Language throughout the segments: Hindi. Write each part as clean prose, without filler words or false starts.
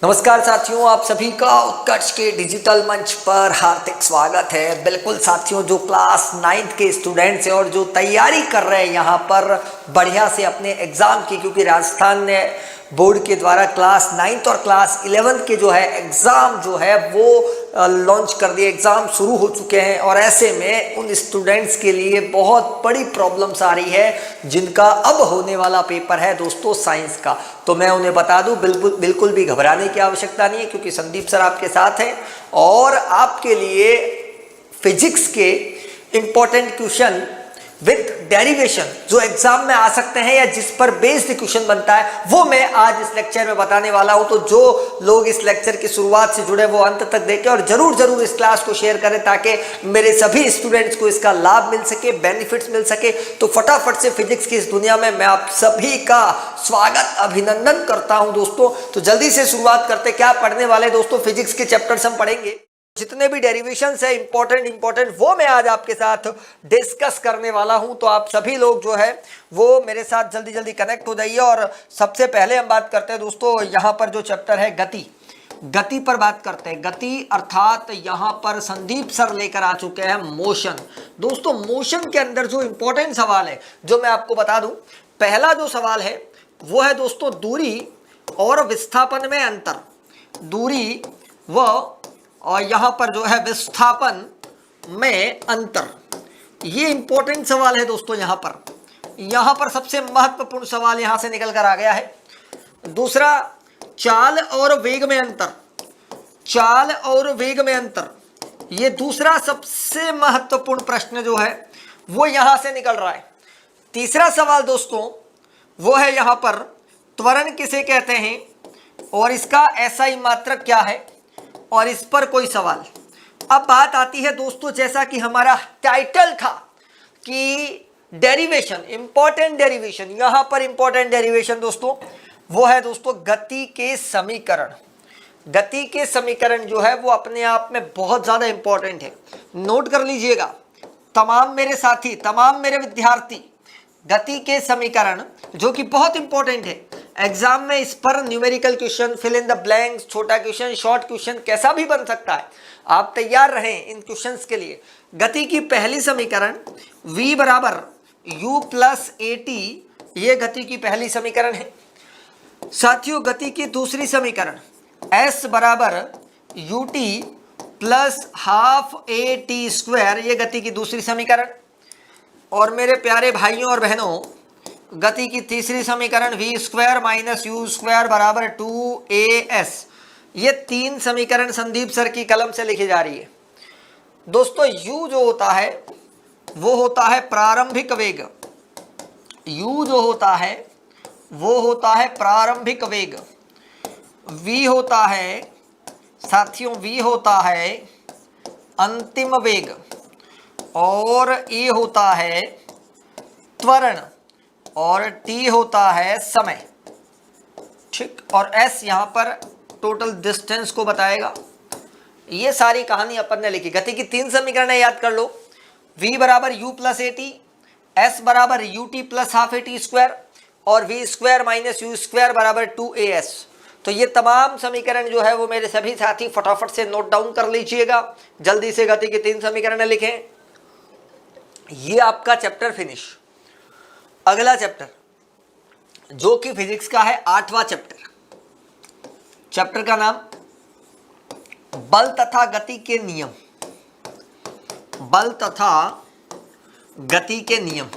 नमस्कार साथियों, आप सभी का उत्कर्ष के डिजिटल मंच पर हार्दिक स्वागत है। बिल्कुल साथियों, जो क्लास 9th के स्टूडेंट्स हैं और जो तैयारी कर रहे हैं यहाँ पर बढ़िया से अपने एग्ज़ाम की, क्योंकि राजस्थान ने बोर्ड के द्वारा क्लास 9th और क्लास 11th के जो है एग्ज़ाम जो है वो लॉन्च कर दिए, एग्ज़ाम शुरू हो चुके हैं। और ऐसे में उन स्टूडेंट्स के लिए बहुत बड़ी प्रॉब्लम्स आ रही है जिनका अब होने वाला पेपर है दोस्तों साइंस का। तो मैं उन्हें बता दूं, बिल्कुल भी घबराने की आवश्यकता नहीं है, क्योंकि संदीप सर आपके साथ हैं और आपके लिए फिजिक्स के इंपॉर्टेंट क्वेश्चन विद डेरिवेशन जो एग्जाम में आ सकते हैं या जिस पर बेस्ड क्वेश्चन बनता है वो मैं आज इस लेक्चर में बताने वाला हूं। तो जो लोग इस लेक्चर की शुरुआत से जुड़े वो अंत तक देखें और जरूर इस क्लास को शेयर करें ताकि मेरे सभी स्टूडेंट्स को इसका लाभ मिल सके, बेनिफिट्स मिल सके। तो फटाफट से फिजिक्स की इस दुनिया में मैं आप सभी का स्वागत, अभिनंदन करता हूं दोस्तों। तो जल्दी से शुरुआत करते, क्या पढ़ने वाले दोस्तों, फिजिक्स के चैप्टर्स हम पढ़ेंगे। जितने भी डेरिवेशंस है इंपॉर्टेंट वो मैं आज आपके साथ डिस्कस करने वाला हूं। तो आप सभी लोग जो है वो मेरे साथ जल्दी कनेक्ट हो जाइए। और सबसे पहले हम बात करते हैं दोस्तों, यहां पर जो चैप्टर है गति पर बात करते हैं। गति अर्थात यहां पर संदीप सर लेकर आ चुके हैं मोशन। दोस्तों मोशन के अंदर जो इंपॉर्टेंट सवाल है जो मैं आपको बता दूं, पहला जो सवाल है वो है दोस्तों दूरी और विस्थापन में अंतर। दूरी व और यहां पर जो है विस्थापन में अंतर, ये इंपॉर्टेंट सवाल है दोस्तों। यहां पर सबसे महत्वपूर्ण सवाल यहां से निकल कर आ गया है। दूसरा, चाल और वेग में अंतर। चाल और वेग में अंतर, ये दूसरा सबसे महत्वपूर्ण प्रश्न जो है वो यहां से निकल रहा है। तीसरा सवाल दोस्तों वो है यहां पर त्वरण किसे कहते हैं और इसका एसआई मात्रक क्या है, और इस पर कोई सवाल। अब बात आती है दोस्तों, जैसा कि हमारा टाइटल था कि डेरिवेशन, इंपॉर्टेंट डेरिवेशन, यहां पर इंपॉर्टेंट डेरिवेशन दोस्तों वो है दोस्तों गति के समीकरण। गति के समीकरण जो है वो अपने आप में बहुत ज्यादा इंपॉर्टेंट है। नोट कर लीजिएगा तमाम मेरे साथी, तमाम मेरे विद्यार्थी, गति के समीकरण जो कि बहुत इंपॉर्टेंट है। एग्जाम में इस पर numerical question, fill in the blanks, छोटा क्वेश्चन, शॉर्ट क्वेश्चन, कैसा भी बन सकता है। आप तैयार रहें इन क्वेश्चंस के लिए। गति की पहली समीकरण v बराबर u प्लस ए टी, ये गति की पहली समीकरण है। साथियों गति की दूसरी समीकरण s बराबर U T plus half A T square, ये गति की दूसरी समीकरण। और मेरे प्यारे भाइयों और बहनों, गति की तीसरी समीकरण v square minus U square बराबर 2as, ये तीन समीकरण संदीप सर की कलम से लिखी जा रही है। दोस्तों u जो होता है वो होता है प्रारंभिक वेग। u जो होता है वो होता है प्रारंभिक वेग। v होता है साथियों, v होता है अंतिम वेग और a होता है त्वरण और t होता है समय, ठीक। और s यहां पर टोटल डिस्टेंस को बताएगा। ये सारी कहानी अपन ने लिखी। गति की तीन समीकरण याद कर लो, v बराबर u plus A T, s बराबर U T plus half A T square और v square minus U square बराबर 2as। तो ये तमाम समीकरण जो है वो मेरे सभी साथी फटाफट से नोट डाउन कर लीजिएगा। जल्दी से गति की तीन समीकरण लिखें। ये आपका चैप्टर फिनिश। अगला चैप्टर जो कि फिजिक्स का है 8वां चैप्टर। चैप्टर का नाम बल तथा गति के नियम। बल तथा गति के नियम,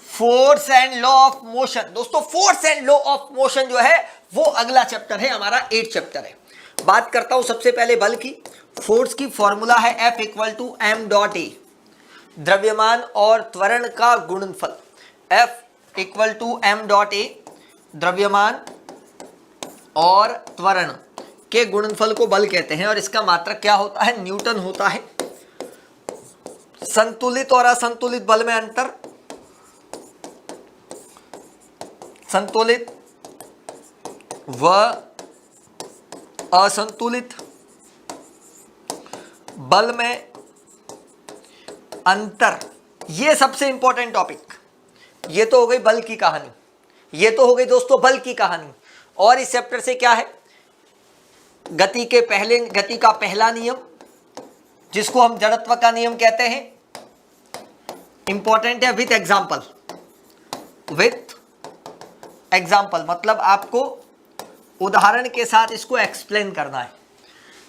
force and law of motion. दोस्तों force and law of motion जो है वो अगला चैप्टर है, हमारा 8 चैप्टर है। बात करता हूं सबसे पहले बल की। फोर्स की फॉर्मूला है F equal to M dot A, द्रव्यमान और त्वरण का गुणनफल। F equal to M dot A, द्रव्यमान और त्वरण के गुणनफल को बल कहते हैं और इसका मात्रक क्या होता है, न्यूटन होता है। संतुलित और असंतुलित बल में अंतर। संतुलित व असंतुलित बल में अंतर, ये सबसे इंपॉर्टेंट टॉपिक। ये तो हो गई बल की कहानी, ये तो हो गई दोस्तों बल की कहानी। और इस चैप्टर से क्या है, गति का पहला नियम, जिसको हम जड़त्व का नियम कहते हैं, इंपॉर्टेंट है, विथ एग्जाम्पल। विथ एग्जाम्पल मतलब आपको उदाहरण के साथ इसको एक्सप्लेन करना है।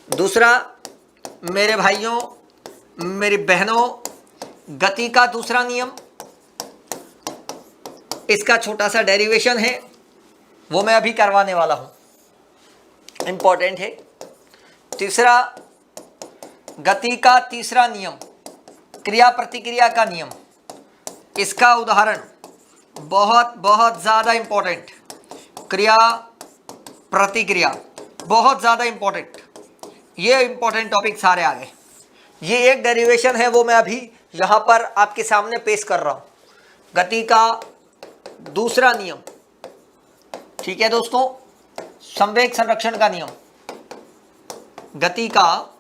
दूसरा मेरे भाइयों मेरी बहनों, गति का दूसरा नियम, इसका छोटा सा डेरिवेशन है, वो मैं अभी करवाने वाला हूं, इंपॉर्टेंट है। तीसरा गति का तीसरा नियम, क्रिया प्रतिक्रिया का नियम, इसका उदाहरण बहुत बहुत ज्यादा इंपॉर्टेंट, क्रिया प्रतिक्रिया बहुत ज्यादा इंपॉर्टेंट, ये इंपॉर्टेंट टॉपिक सारे आ गए। ये एक डेरिवेशन है, वो मैं अभी यहां पर आपके सामने पेश कर रहा हूं, गति का दूसरा नियम। ठीक है दोस्तों, संवेग संरक्षण का नियम, गति का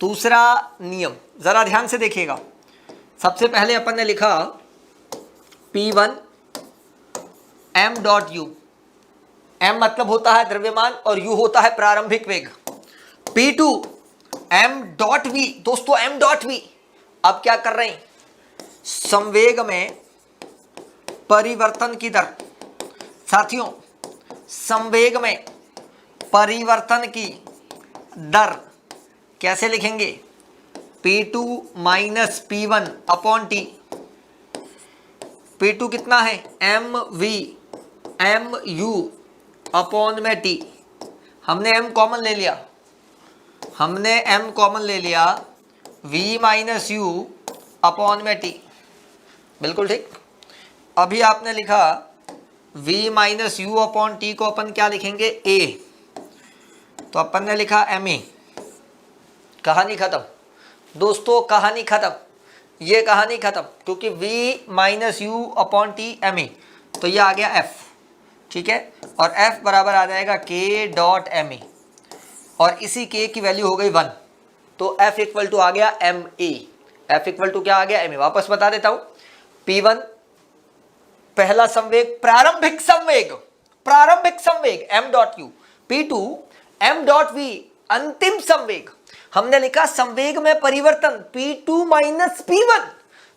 दूसरा नियम, जरा ध्यान से देखिएगा। सबसे पहले अपन ने लिखा P1 m dot u, m मतलब होता है द्रव्यमान और u होता है प्रारंभिक वेग। P2 m डॉट v, दोस्तों m डॉट v, अब क्या कर रहे हैं, संवेग में परिवर्तन की दर। साथियों संवेग में परिवर्तन की दर कैसे लिखेंगे, P2 minus P1 upon T। P2 कितना है, mv mu अपॉन में T। हमने m कॉमन ले लिया, v माइनस u अपॉन में T, बिल्कुल ठीक। अभी आपने लिखा v minus u upon T को अपन क्या लिखेंगे, a, तो अपन ने लिखा ma। कहानी खत्म दोस्तों, कहानी खत्म, ये कहानी खत्म, क्योंकि v minus U upon T M A, तो ये आ गया f। ठीक है, और f बराबर आ जाएगा k डॉट एम ए, और इसी k की वैल्यू हो गई 1, तो f इक्वल टू आ गया M A. f equal to क्या आ गया, एम ए। वापस बता देता हूं, P1 पहला संवेग, प्रारंभिक संवेग m dot U, P2 m dot v अंतिम संवेग। हमने लिखा संवेग में परिवर्तन P2 माइनस P1,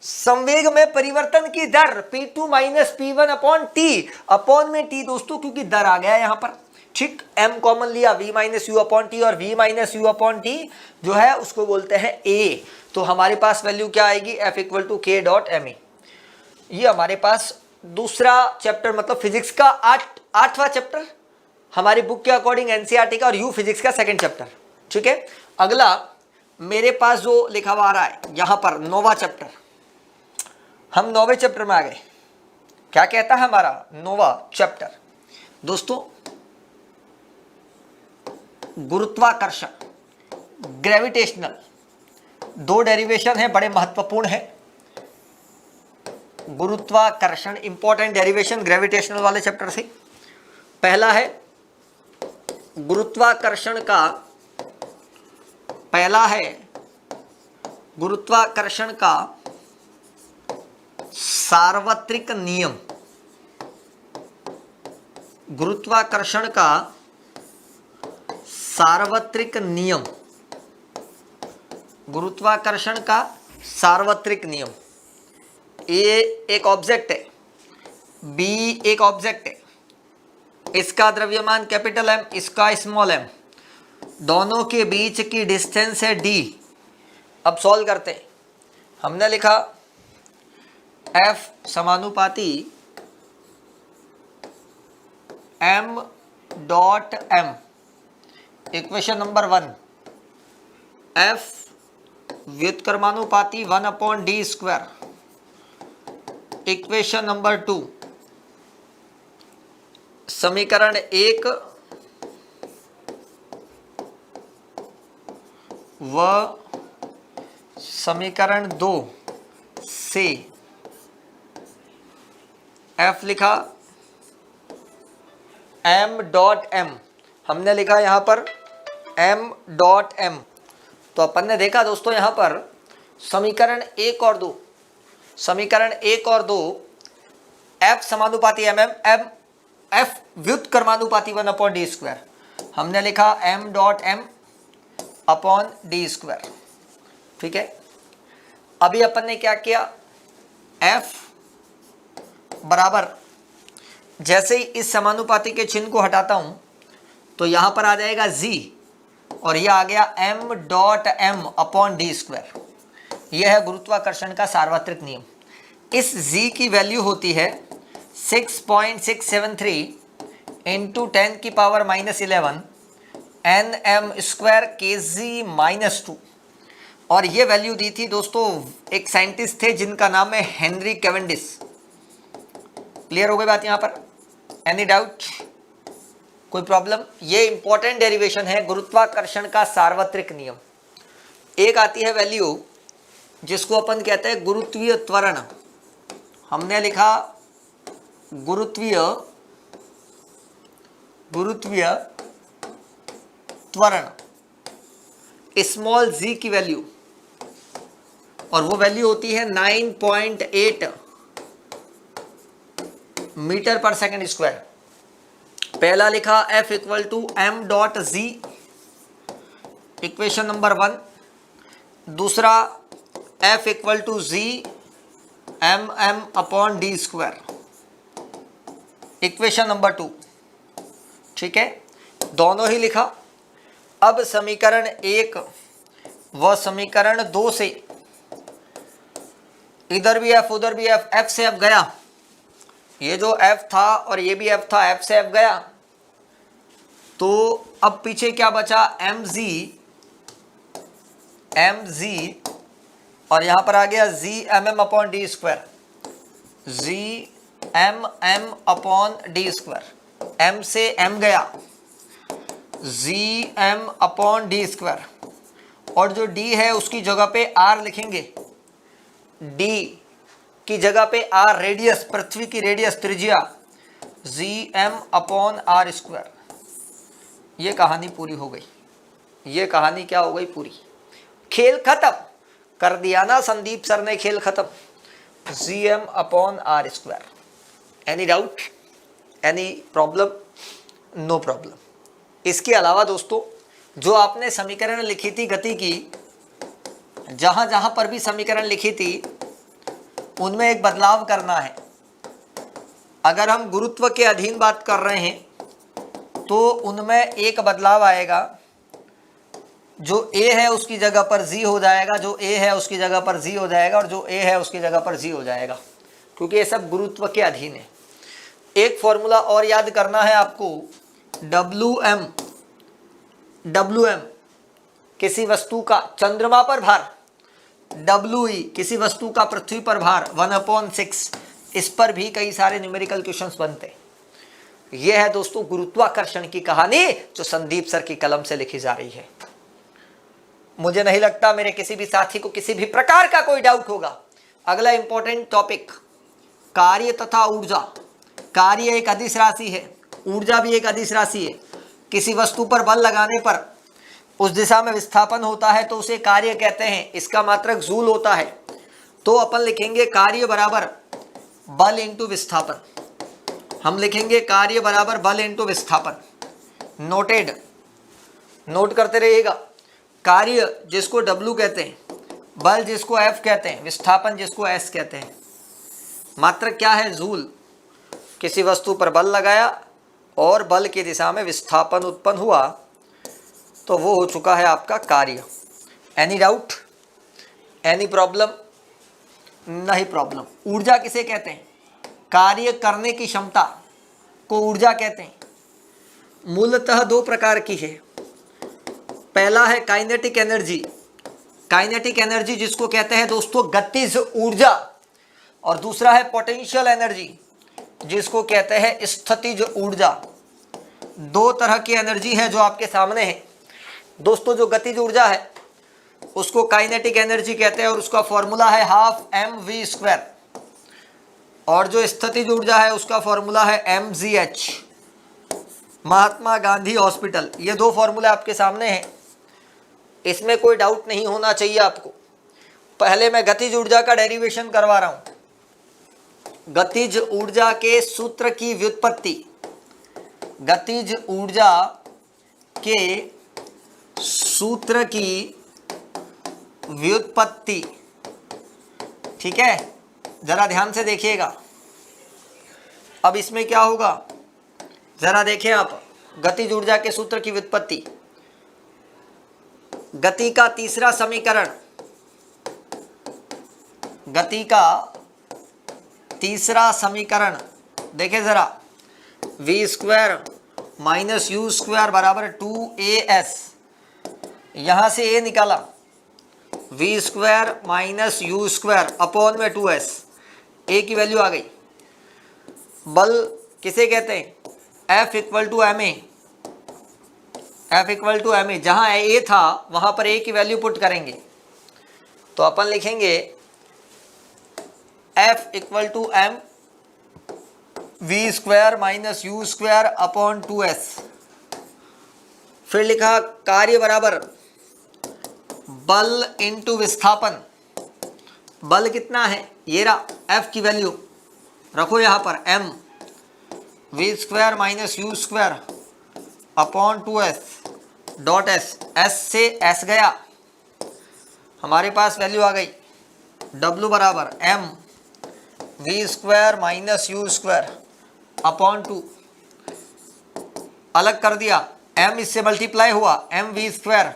संवेग में परिवर्तन की दर P2 minus P1 upon T, upon में T दोस्तों, क्योंकि दर आ गया यहां पर। ठीक, m कॉमन लिया, v minus U upon T, और v minus U upon T जो है उसको बोलते हैं a। तो हमारे पास वैल्यू क्या आएगी, f equal to k dot M A. ये हमारे पास दूसरा चैप्टर, मतलब फिजिक्स का 8वां चैप्टर हमारी बुक के अकॉर्डिंग एनसीईआरटी का, और यू फिजिक्स का 2nd चैप्टर। ठीक है, अगला मेरे पास जो लिखा हुआ आ रहा है यहां पर 9वां चैप्टर, हम 9वें चैप्टर में आ गए। क्या कहता है हमारा 9वां चैप्टर दोस्तों, गुरुत्वाकर्षण, ग्रेविटेशनल। 2 डेरिवेशन है, बड़े महत्वपूर्ण है। गुरुत्वाकर्षण इंपॉर्टेंट डेरिवेशन ग्रेविटेशनल वाले चैप्टर से। पहला है गुरुत्वाकर्षण का, पहला है गुरुत्वाकर्षण का सार्वत्रिक नियम। गुरुत्वाकर्षण का सार्वत्रिक नियम, गुरुत्वाकर्षण का सार्वत्रिक नियम। ए एक ऑब्जेक्ट है, बी एक ऑब्जेक्ट है, इसका द्रव्यमान कैपिटल एम, इसका स्मॉल एम, दोनों के बीच की डिस्टेंस है d। अब सॉल्व करते हैं। हमने लिखा f समानुपाती m dot m, equation number 1, f व्युत्क्रमानुपाती 1 upon D square, equation number 2, समीकरण 1 व समीकरण 2 से f लिखा m डॉट m, हमने लिखा यहां पर m डॉट m। तो अपन ने देखा दोस्तों यहां पर समीकरण 1 और 2, समीकरण 1 और 2 f समानुपाती mm, m f व्युत्क्रमानुपाती 1 upon D square. हमने लिखा m dot m upon D square. ठीक है, अभी अपन ने क्या किया, F बराबर, जैसे ही इस समानुपाती के चिन्ह को हटाता हूं तो यहां पर आ जाएगा z और यह आ गया m dot m upon D square. यह है गुरुत्वाकर्षण का सार्वत्रिक नियम। इस z की वैल्यू होती है 6.673 इंटू 10 की पावर -11 nm स्क्वायर kg-2 और ये वैल्यू दी थी दोस्तों, एक साइंटिस्ट थे जिनका नाम है हेनरी कैवेंडिश। क्लियर हो गई बात यहां पर? एनी डाउट, कोई प्रॉब्लम? ये इंपॉर्टेंट डेरिवेशन है गुरुत्वाकर्षण का सार्वत्रिक नियम। एक आती है वैल्यू जिसको अपन कहते हैं गुरुत्वीय त्वरण। हमने लिखा गुरुत्वीय त्वरण, स्मॉल z की वैल्यू, और वो वैल्यू होती है 9.8 मीटर पर सेकंड स्क्वायर। पहला लिखा F equal to m dot z, equation number 1। दूसरा F equal to z mm upon D square, equation number 2। ठीक है, दोनों ही लिखा। अब समीकरण 1 व समीकरण 2 से इधर भी F उधर भी F, F से F गया, ये जो F था और ये भी F था, F से F गया, तो अब पीछे क्या बचा, mg और यहां पर आ गया g mm upon D square, g mm upon D square. m से m गया, g m upon D square, और जो d है उसकी जगह पे r लिखेंगे। d की जगह पे r रेडियस, पृथ्वी की रेडियस, त्रिज्या, gm अपॉन आर स्क्वायर। ये कहानी पूरी हो गई। ये कहानी क्या हो गई, पूरी। खेल खत्म कर दिया ना संदीप सर ने, खेल खत्म। gm upon R square. Any doubt, any problem? No problem. इसके अलावा दोस्तों, जो आपने समीकरण लिखी थी गति की, जहां जहां पर भी समीकरण लिखी थी उनमें एक बदलाव करना है। अगर हम गुरुत्व के अधीन बात कर रहे हैं तो उनमें एक बदलाव आएगा, जो a है उसकी जगह पर z हो जाएगा, जो a है उसकी जगह पर z हो जाएगा, और जो a है उसकी जगह पर z हो जाएगा, क्योंकि ये सब गुरुत्व के अधीन है। एक फॉर्मूला और याद करना है आपको, Wm किसी वस्तु का चंद्रमा पर भार, We किसी वस्तु का पृथ्वी पर भार 1/6। इस पर भी कई सारे न्यूमेरिकल क्वेश्चंस बनते हैं। यह है दोस्तों गुरुत्वाकर्षण की कहानी जो संदीप सर की कलम से लिखी जा रही है। मुझे नहीं लगता मेरे किसी भी साथी को किसी भी प्रकार का कोई डाउट होगा। अगला इंपॉर्टेंट टॉपिक, कार्य तथा ऊर्जा। कार्य एक अदिश राशि है, ऊर्जा भी एक अदिश राशि है। किसी वस्तु पर बल लगाने पर उस दिशा में विस्थापन होता है तो उसे कार्य कहते हैं। इसका मात्रक जूल होता है। तो अपन लिखेंगे कार्य बराबर बल इंटू विस्थापन। हम लिखेंगे कार्य बराबर बल इंटू विस्थापन। नोटेड, नोट करते रहिएगा। कार्य जिसको W कहते हैं, बल जिसको F कहते हैं, विस्थापन जिसको S कहते हैं। मात्रक क्या है, जूल। किसी वस्तु पर बल लगाया और बल की दिशा में विस्थापन उत्पन्न हुआ तो वो हो चुका है आपका कार्य। Any doubt, any problem? नहीं प्रॉब्लम। ऊर्जा किसे कहते हैं? कार्य करने की क्षमता को ऊर्जा कहते हैं। मूलतः दो प्रकार की है। पहला है काइनेटिक एनर्जी। काइनेटिक एनर्जी जिसको कहते हैं दोस्तों गतिज ऊर्जा, और दूसरा है पोटेंशियल एनर्जी जिसको कहते हैं स्थितिज ऊर्जा। दो तरह की एनर्जी है जो आपके सामने है दोस्तों। जो गतिज ऊर्जा है उसको काइनेटिक एनर्जी कहते हैं और उसका फॉर्मूला है ½ mv², और जो स्थितिज ऊर्जा है उसका फॉर्मूला है mgh। महात्मा गांधी हॉस्पिटल। ये दो फॉर्मूले आपके सामने हैं, इसमें कोई डाउट नहीं होना चाहिए आपको। पहले मैं गतिज ऊर्जा का डेरिवेशन करवा रहा हूं। गतिज ऊर्जा के सूत्र की व्युत्पत्ति, गतिज ऊर्जा के सूत्र की व्युत्पत्ति, ठीक है, जरा ध्यान से देखिएगा। अब इसमें क्या होगा, जरा देखें आप, गतिज ऊर्जा के सूत्र की व्युत्पत्ति, गति का तीसरा समीकरण, गति का तीसरा समीकरण देखें जरा, v square minus U square बराबर 2as, यहां से a निकाला, v square minus U square upon में 2s, a की वैल्यू आ गई। बल किसे कहते हैं, F equal to M A, F equal to M A, जहां a था वहां पर a की वैल्यू पुट करेंगे, तो अपन लिखेंगे F equal to M V square minus U square upon 2s। फिर लिखा कार्य बराबर बल इंटू विस्थापन, बल कितना है, ये रहा, F की वैल्यू रखो यहाँ पर m, V square minus U square upon 2s dot s, s से s गया, हमारे पास वैल्यू आ गई w बराबर m V square minus U square upon 2, अलग कर दिया, m इससे मल्टीप्लाई हुआ m वी स्क्वायर,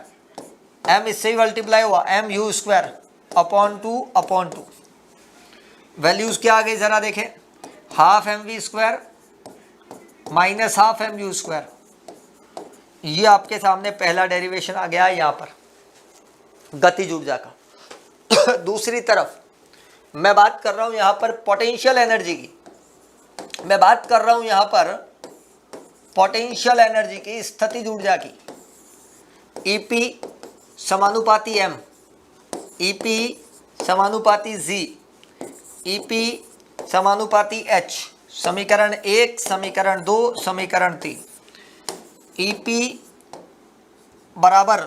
m इससे मल्टीप्लाई हुआ m U square upon 2, values क्या आ गई जरा देखें, half M V square minus half M U square, ये आपके सामने पहला डेरिवेशन आ गया है यहाँ पर गतिज ऊर्जा का। दूसरी तरफ मैं बात कर रहा हूं यहाँ पर पोटेंशियल एनर्जी की, मैं बात कर रहा हूं यहाँ पर पोटेंशियल एनर्जी की, स्थितिज ऊर्जा की, ईपी समानुपाती m, ईपी समानुपाती z, ईपी समानुपाती h, समीकरण 1, समीकरण 2, समीकरण 3, ईपी बराबर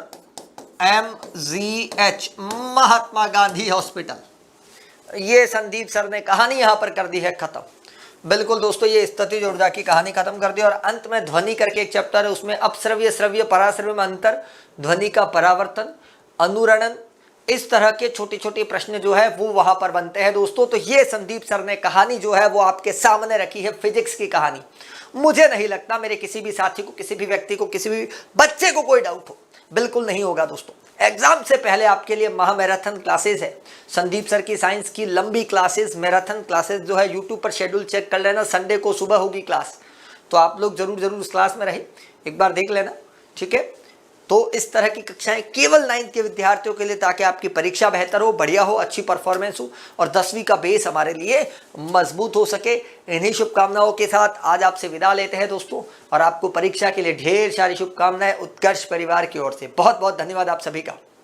MGH, महात्मा गांधी हॉस्पिटल। ये संदीप सर ने कहानी यहां पर कर दी है खत्म। बिल्कुल दोस्तों, ये स्थितिज ऊर्जा की कहानी खत्म कर दी। और अंत में ध्वनि करके एक चैप्टर है, उसमें अपश्रव्य, श्रव्य, पराश्रव्य में अंतर, ध्वनि का परावर्तन, अनुरणन, इस तरह के छोटे छोटे प्रश्न जो है वो वहां पर बनते हैं दोस्तों। तो ये संदीप सर ने कहानी जो है वो आपके सामने रखी है, फिजिक्स की कहानी। मुझे नहीं लगता मेरे किसी भी साथी को, किसी भी व्यक्ति को, किसी भी बच्चे को कोई डाउट हो, बिल्कुल नहीं होगा दोस्तों। एग्जाम से पहले आपके लिए महा मैराथन क्लासेस है, संदीप सर की साइंस की लंबी क्लासेस, मैराथन क्लासेस जो है यूट्यूब पर शेड्यूल चेक कर लेना, संडे को सुबह होगी क्लास, तो आप लोग जरूर उस क्लास में रहे, एक बार देख लेना, ठीक है। तो इस तरह की कक्षाएं केवल 9th के विद्यार्थियों के लिए, ताकि आपकी परीक्षा बेहतर हो, बढ़िया हो, अच्छी परफॉर्मेंस हो और 10वीं का बेस हमारे लिए मजबूत हो सके। इन्हीं शुभकामनाओं के साथ आज आपसे विदा लेते हैं दोस्तों, और आपको परीक्षा के लिए ढेर सारी शुभकामनाएं उत्कर्ष परिवार की ओर से। बहुत बहुत धन्यवाद आप सभी का।